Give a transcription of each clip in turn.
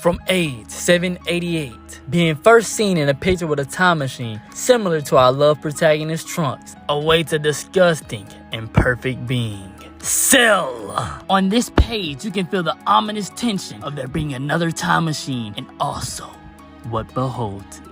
From age 788, being first seen in a picture with a time machine, similar to our love protagonist Trunks, awaits a disgusting and perfect being. Cell! On this page, you can feel the ominous tension of there being another time machine and also what beholds it.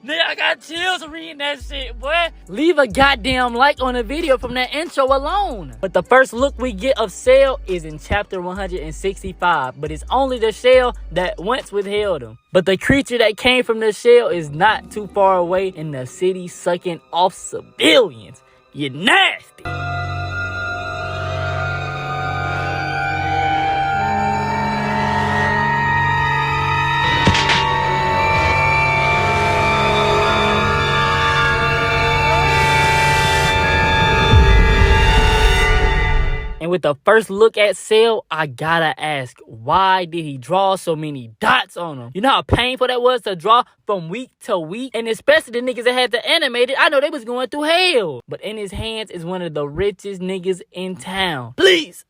Nigga, I got chills reading that shit, boy. Leave a goddamn like on the video from that intro alone. But the first look we get of Cell is in chapter 165. But it's only the shell that once withheld him. But the creature that came from the shell is not too far away in the city sucking off civilians. You nasty. And with the first look at Cell, I gotta ask, why did he draw so many dots on him? You know how painful that was to draw from week to week? And especially the niggas that had to animate it, I know they was going through hell. But in his hands is one of the richest niggas in town. Please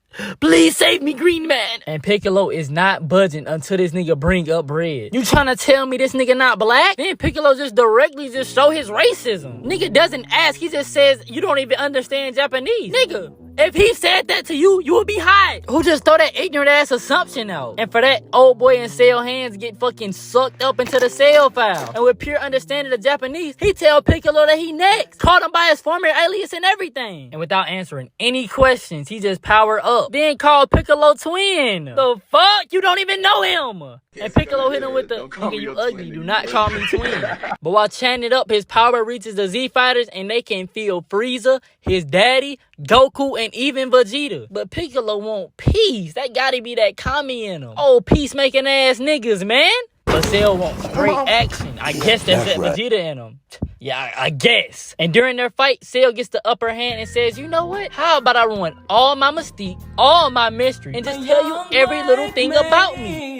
save me, Green Man. And Piccolo is not budging until this nigga bring up bread. You tryna tell me this nigga not black? Then Piccolo just directly show his racism. Nigga doesn't ask, he just says, you don't even understand Japanese. Nigga, if he said that to you, you would be hot. Who just throw that ignorant ass assumption out? And for that, old boy and Cell hands get fucking sucked up into the Cell file. And with pure understanding of Japanese, he tell Piccolo that he next. Called him by his former alias and everything. And without answering any questions, he just power up. Then called Piccolo twin. The fuck? You don't even know him. And Piccolo hit him with the, nigga, you ugly, do not call me twin. But while chanting it up, his power reaches the Z fighters and they can feel Frieza, his daddy, Goku, and even Vegeta. But Piccolo want peace. That gotta be that kami in him. Oh, peacemaking ass niggas, man. But Cell wants straight action. I guess that's that Vegeta in him. Yeah, I guess. And during their fight, Cell gets the upper hand and says, you know what? How about I ruin all my mystique, all my mystery, and just tell you every little thing about me?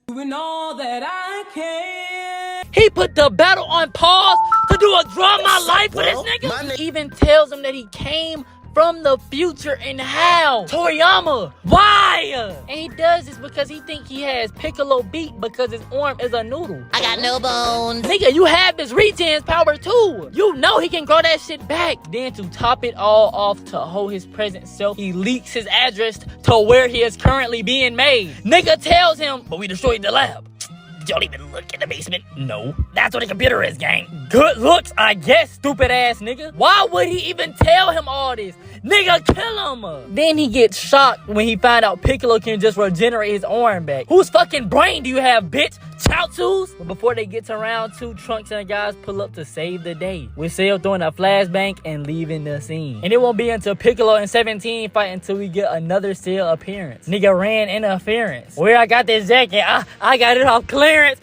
Doing all that I can. He put the battle on pause to do a draw my life with this nigga. He even tells him that he came from the future and how. Toriyama, why? And he does this because he think he has Piccolo beat because his arm is a noodle. I got no bones. Nigga, you have this regen's power too. You know he can grow that shit back. Then to top it all off, to hold his present self, he leaks his address to where he is currently being made. Nigga tells him, but we destroyed the lab. Don't even look in the basement. No. That's what a computer is, gang. Good looks, I guess, stupid ass nigga. Why would he even tell him all this? Nigga, kill him. Then he gets shocked when he find out Piccolo can just regenerate his arm back. Whose fucking brain do you have, bitch? Chaozu's? But before they get to round 2, Trunks and the guys pull up to save the day, with Cell throwing a flashbang and leaving the scene. And it won't be until Piccolo and 17 fight until we get another Cell appearance. Nigga ran interference. Where I got this jacket? I got it off clearance.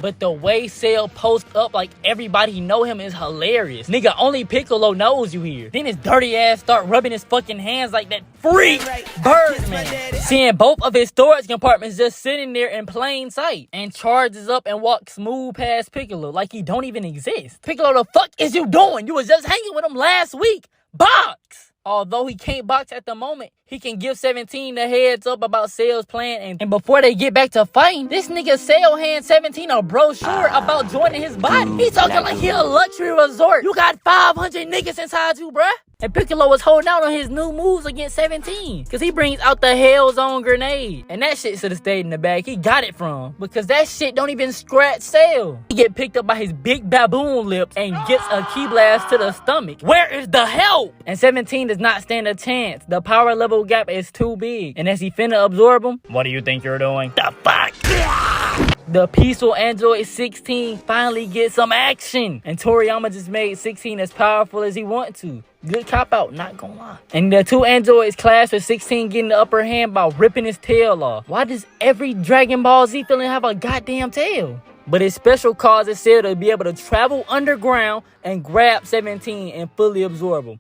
But the way Cell posts up like everybody know him is hilarious. Nigga, only Piccolo knows you here. Then his dirty ass start rubbing his fucking hands like that freak Birdman. Seeing both of his storage compartments just sitting there in plain sight. And charges up and walks smooth past Piccolo like he don't even exist. Piccolo, the fuck is you doing? You was just hanging with him last week. Box! Although he can't box at the moment, he can give 17 the heads up about Cell's plan. And before they get back to fighting, this nigga Cell hands 17 a brochure about joining his body. He talking like he a luxury resort. You got 500 niggas inside you, bruh. And Piccolo was holding out on his new moves against 17. Because he brings out the Hell's Own grenade. And that shit should have stayed in the bag. He got it from. Because that shit don't even scratch Cell. He get picked up by his big baboon lips and gets a key blast to the stomach. Where is the help? And 17 does not stand a chance. The power level gap is too big. And as he finna absorb him, what do you think you're doing? The fuck? The peaceful android 16 finally gets some action. And Toriyama just made 16 as powerful as he wanted to. Good cop out, not gonna lie. And the two androids clash with 16 getting the upper hand by ripping his tail off. Why does every Dragon Ball Z villain have a goddamn tail? But his special causes Cell to be able to travel underground and grab 17 and fully absorb him.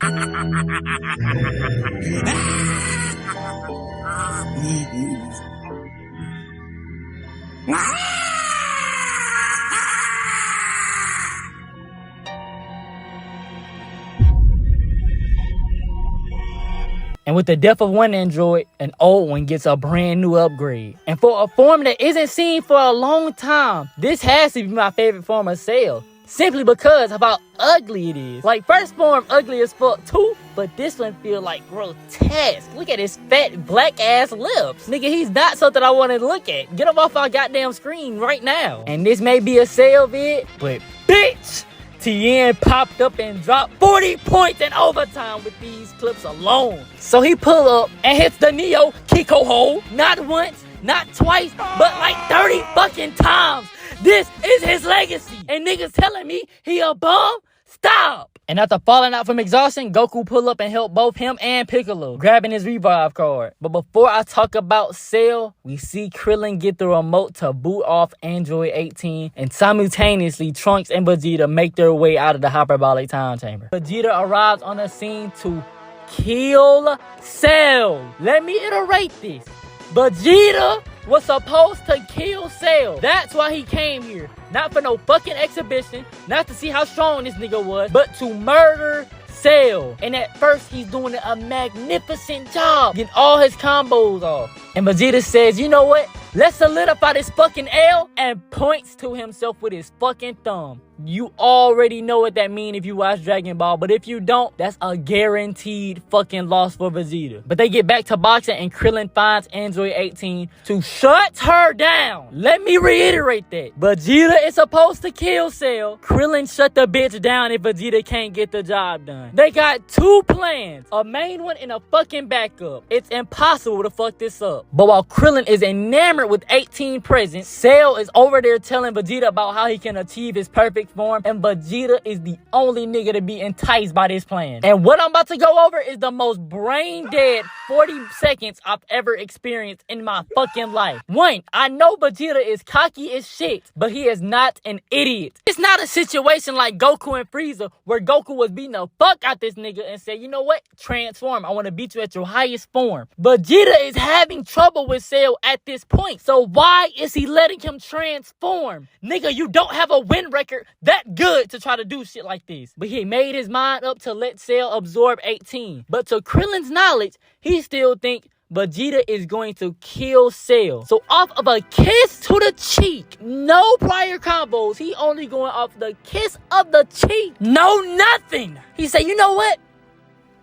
And with the death of one android, an old one gets a brand new upgrade. And for a form that isn't seen for a long time, this has to be my favorite form of Cell. Simply because of how ugly it is. Like, first form ugly as fuck too, but this one feel like grotesque. Look at his fat black ass lips. Nigga, he's not something I want to look at. Get him off our goddamn screen right now. And this may be a Cell vid, but bitch! Tien popped up and dropped 40 points in overtime with these clips alone. So he pull up and hits the Neo Kiko hole. Not once, not twice, but like 30 fucking times. This is his legacy. And niggas telling me he a bum? Stop. And after falling out from exhaustion, Goku pull up and help both him and Piccolo, grabbing his revive card. But before I talk about Cell, we see Krillin get the remote to boot off Android 18, and simultaneously Trunks and Vegeta make their way out of the hyperbolic time chamber. Vegeta arrives on the scene to kill Cell. Let me iterate this. Vegeta was supposed to kill Cell. That's why he came here. Not for no fucking exhibition, not to see how strong this nigga was, but to murder Cell. And at first, he's doing a magnificent job, getting all his combos off. And Vegeta says, you know what? Let's solidify this fucking L, and points to himself with his fucking thumb. You already know what that means if you watch Dragon Ball, but if you don't, that's a guaranteed fucking loss for Vegeta. But they get back to boxing, and Krillin finds Android 18 to shut her down. Let me reiterate that. Vegeta is supposed to kill Cell. Krillin shut the bitch down if Vegeta can't get the job done. They got two plans, a main one and a fucking backup. It's impossible to fuck this up. But while Krillin is enamored with 18 present, Cell is over there telling Vegeta about how he can achieve his perfect form, and Vegeta is the only nigga to be enticed by this plan. And what I'm about to go over is the most brain dead 40 seconds I've ever experienced in my fucking life. One, I know Vegeta is cocky as shit, but he is not an idiot. It's not a situation like Goku and Frieza where Goku was beating the fuck out this nigga and said, you know what? Transform. I want to beat you at your highest form. Vegeta is having trouble with Cell at this point. So why is he letting him transform? Nigga, you don't have a win record that good to try to do shit like this. But he made his mind up to let Cell absorb 18. But to Krillin's knowledge, he still think Vegeta is going to kill Cell. So off of a kiss to the cheek, no prior combos, he only going off the kiss of the cheek. No nothing. He said, you know what?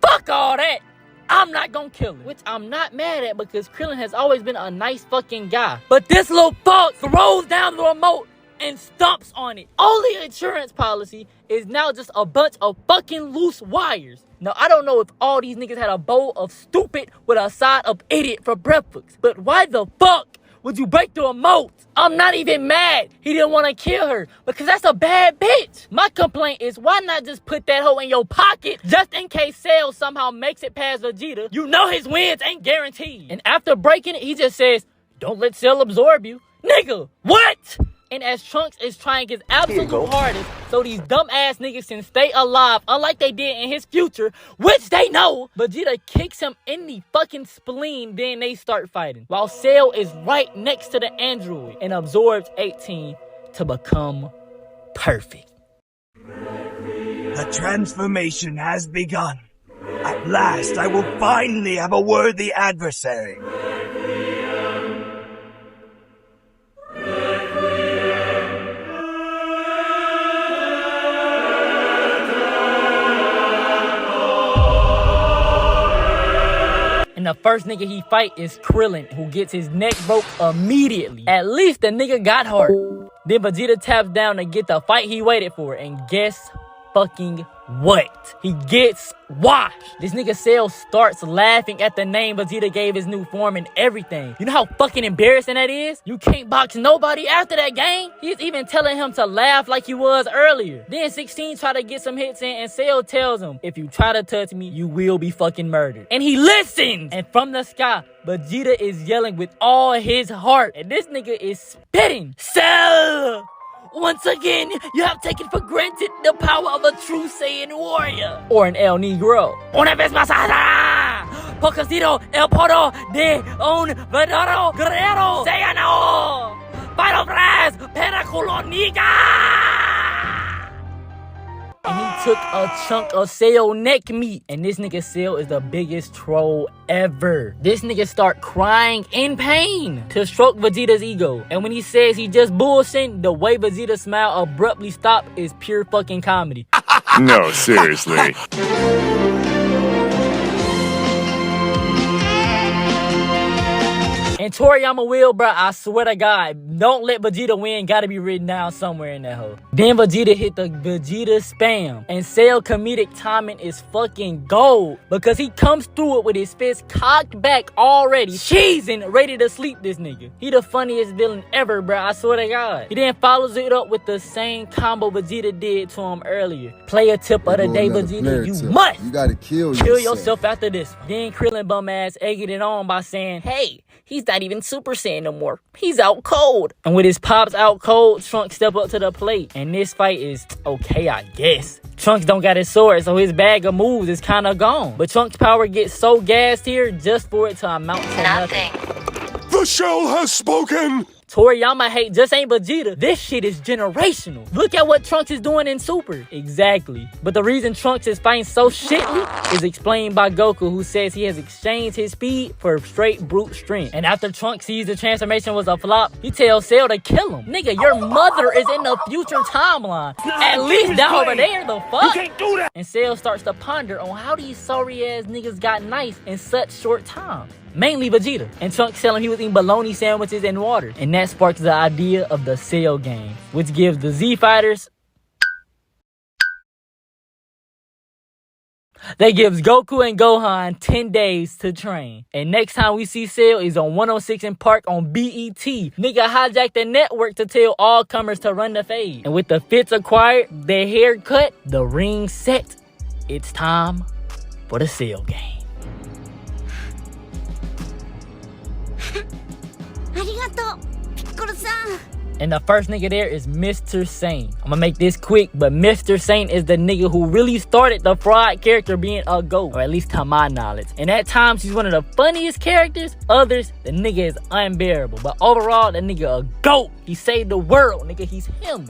Fuck all that. I'm not gonna kill him. Which I'm not mad at, because Krillin has always been a nice fucking guy. But this little fuck throws down the remote and stomps on it. Only insurance policy is now just a bunch of fucking loose wires. Now, I don't know if all these niggas had a bowl of stupid with a side of idiot for breakfast, but why the fuck would you break the remote? I'm not even mad he didn't want to kill her, because that's a bad bitch. My complaint is, why not just put that hoe in your pocket just in case Cell somehow makes it past Vegeta? You know his wins ain't guaranteed. And after breaking it, he just says, don't let Cell absorb you. Nigga, what? And as Trunks is trying his absolute hardest so these dumbass niggas can stay alive, unlike they did in his future, which they know, Vegeta kicks him in the fucking spleen, then they start fighting. While Cell is right next to the android and absorbs 18 to become perfect. The transformation has begun. At last, I will finally have a worthy adversary. And the first nigga he fight is Krillin, who gets his neck broke immediately. At least the nigga got heart. Then Vegeta taps down to get the fight he waited for, and guess fucking what? He gets washed. This nigga Cell starts laughing at the name Vegeta gave his new form and everything. You know how fucking embarrassing that is? You can't box nobody after that game. He's even telling him to laugh like he was earlier. Then 16 try to get some hits in, and Cell tells him, if you try to touch me, you will be fucking murdered. And he listens! And from the sky, Vegeta is yelling with all his heart, and this nigga is spitting. Cell! Once again, you have taken for granted the power of a true Saiyan warrior. Or an El Negro. Una vez más allá, porque sido el poder de un verdadero guerrero Saiyano. Final phrase, Piccolo Niga! and he took a chunk of Cell neck meat. And this nigga Cell is the biggest troll ever. This nigga start crying in pain to stroke Vegeta's ego. And when he says he just bullshitting, the way Vegeta smile abruptly stop is pure fucking comedy. No, seriously. And Toriyama will, bro, I swear to God, don't let Vegeta win. Gotta be written down somewhere in that hole. Then Vegeta hit the Vegeta spam. And Cell comedic timing is fucking gold. Because he comes through it with his fist cocked back already. Cheesing, ready to sleep this nigga. He the funniest villain ever, bro, I swear to God. He then follows it up with the same combo Vegeta did to him earlier. Play a tip of the day, Vegeta. You must. You gotta kill yourself after this one. Then Krillin bum ass egging it on by saying, hey, he's not even Super Saiyan no more. He's out cold. And with his pops out cold, Trunks step up to the plate. And this fight is okay, I guess. Trunks don't got his sword, so his bag of moves is kind of gone. But Trunks' power gets so gassed here just for it to amount to nothing. The shell has spoken! Toriyama hate just ain't Vegeta. This shit is generational. Look at what Trunks is doing in Super. Exactly. But the reason Trunks is fighting so shitly is explained by Goku, who says he has exchanged his speed for straight brute strength. And after Trunks sees the transformation was a flop, he tells Cell to kill him. Nigga, your mother is in the future timeline. At least down over there, the fuck? You can't do that. And Cell starts to ponder on how these sorry ass niggas got nice in such short time. Mainly Vegeta. And Trunks telling him he was eating bologna sandwiches and water. And that sparks the idea of the Cell game, which gives the Z Fighters... That gives Goku and Gohan 10 days to train. And next time we see Cell is on 106 in Park on BET. Nigga hijacked the network to tell all comers to run the fade. And with the fits acquired, their hair cut, the ring set, it's time for the Cell game. And the first nigga there is Mr. Sane. I'm gonna make this quick, but Mr. Sane is the nigga who really started the fraud character being a GOAT, or at least to my knowledge. And at times, he's one of the funniest characters. Others, the nigga is unbearable. But overall, the nigga a GOAT. He saved the world, nigga. He's him.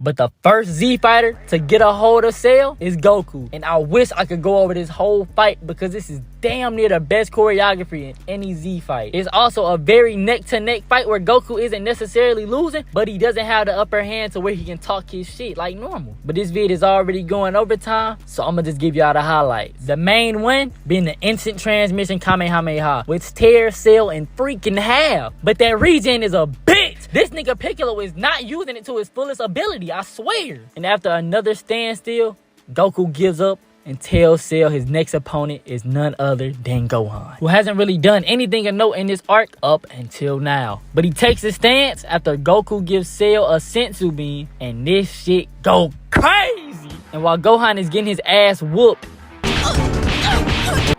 But the first Z fighter to get a hold of Cell is Goku. And I wish I could go over this whole fight because this is damn near the best choreography in any Z fight. It's also a very neck-to-neck fight where Goku isn't necessarily losing, but he doesn't have the upper hand to where he can talk his shit like normal. But this vid is already going overtime, so I'm gonna just give y'all the highlights. The main one being the instant transmission Kamehameha, which tears Cell in freaking half. But that regen is a bitch. This nigga Piccolo is not using it to his fullest ability, I swear. And after another standstill, Goku gives up and tells Cell his next opponent is none other than Gohan, who hasn't really done anything of note in this arc up until now. But he takes his stance after Goku gives Cell a sensu bean, and this shit go crazy. And while Gohan is getting his ass whooped,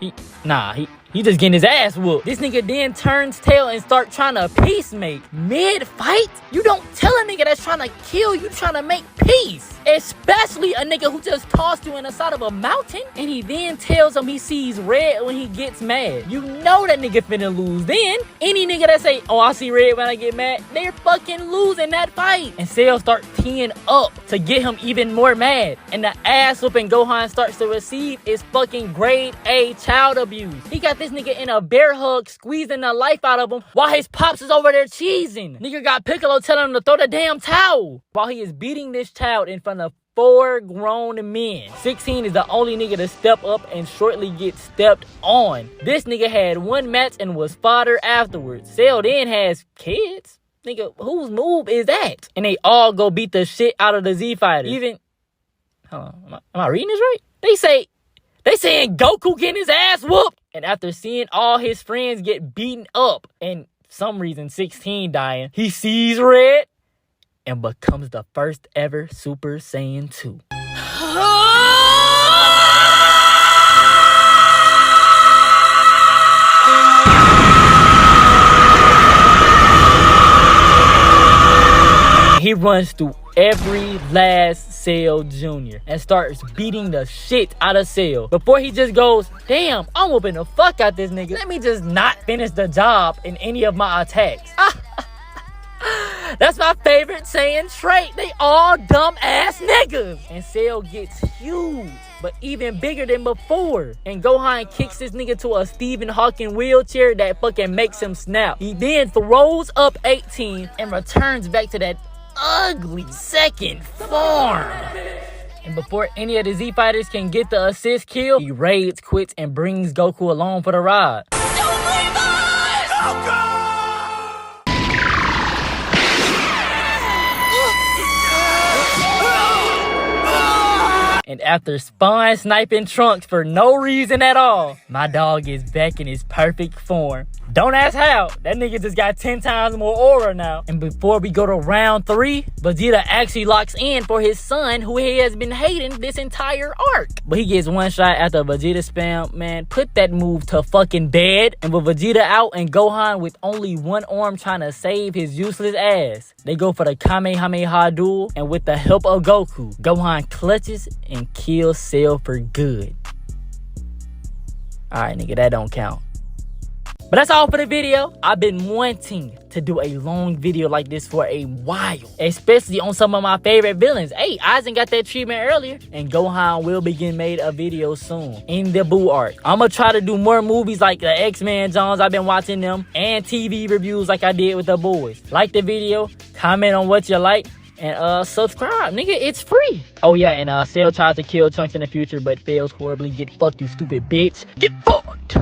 he just getting his ass whooped. This nigga then turns tail and start trying to peacemake. Mid-fight? You don't tell a nigga that's trying to kill you trying to make peace. Especially a nigga who just tossed you in the side of a mountain. And he then tells him he sees red when he gets mad. You know that nigga finna lose. Then, any nigga that say, oh, I see red when I get mad, they're fucking losing that fight. And Cell start teeing up to get him even more mad. And the ass whooping Gohan starts to receive is fucking grade A child abuse. He got this nigga in a bear hug, squeezing the life out of him while his pops is over there cheesing. Nigga got Piccolo telling him to throw the damn towel while he is beating this child in front of 4 grown men. 16 is the only nigga to step up and shortly get stepped on. This nigga had one match and was fodder afterwards. Cell then has kids. Nigga, whose move is that? And they all go beat the shit out of the Z fighter. Even, hold on, am I reading this right? They saying Goku getting his ass whooped. And after seeing all his friends get beaten up and some reason 16 dying, he sees red and becomes the first ever Super Saiyan 2. He runs through every last Cell Jr. and starts beating the shit out of Cell before he just goes, damn, I'm whooping the fuck out this nigga. Let me just not finish the job in any of my attacks. That's my favorite Saiyan trait. They all dumb ass niggas. And Cell gets huge, but even bigger than before. And Gohan kicks this nigga to a Stephen Hawking wheelchair that fucking makes him snap. He then throws up 18 and returns back to that ugly second form. And before any of the Z fighters can get the assist kill, he raids, quits, and brings Goku along for the ride. And after spawn sniping Trunks for no reason at all, my dog is back in his perfect form. Don't ask how. That nigga just got 10 times more aura now. And before we go to round 3, Vegeta actually locks in for his son, who he has been hating this entire arc. But he gets one shot after Vegeta spam. Man, put that move to fucking bed. And with Vegeta out and Gohan with only one arm trying to save his useless ass, they go for the Kamehameha duel. And with the help of Goku, Gohan clutches and kills Cell for good. Alright, nigga, that don't count. But that's all for the video. I've been wanting to do a long video like this for a while, especially on some of my favorite villains. Hey, Aizen got that treatment earlier, and Gohan will be getting made a video soon in the Boo arc. I'm gonna try to do more movies like the X-Men Jones. I've been watching them, and TV reviews like I did with the boys. Like the video, comment on what you like, and subscribe, nigga, it's free. Oh yeah, and Cell tries to kill Trunks in the future, but fails horribly. Get fucked, you stupid bitch. Get fucked.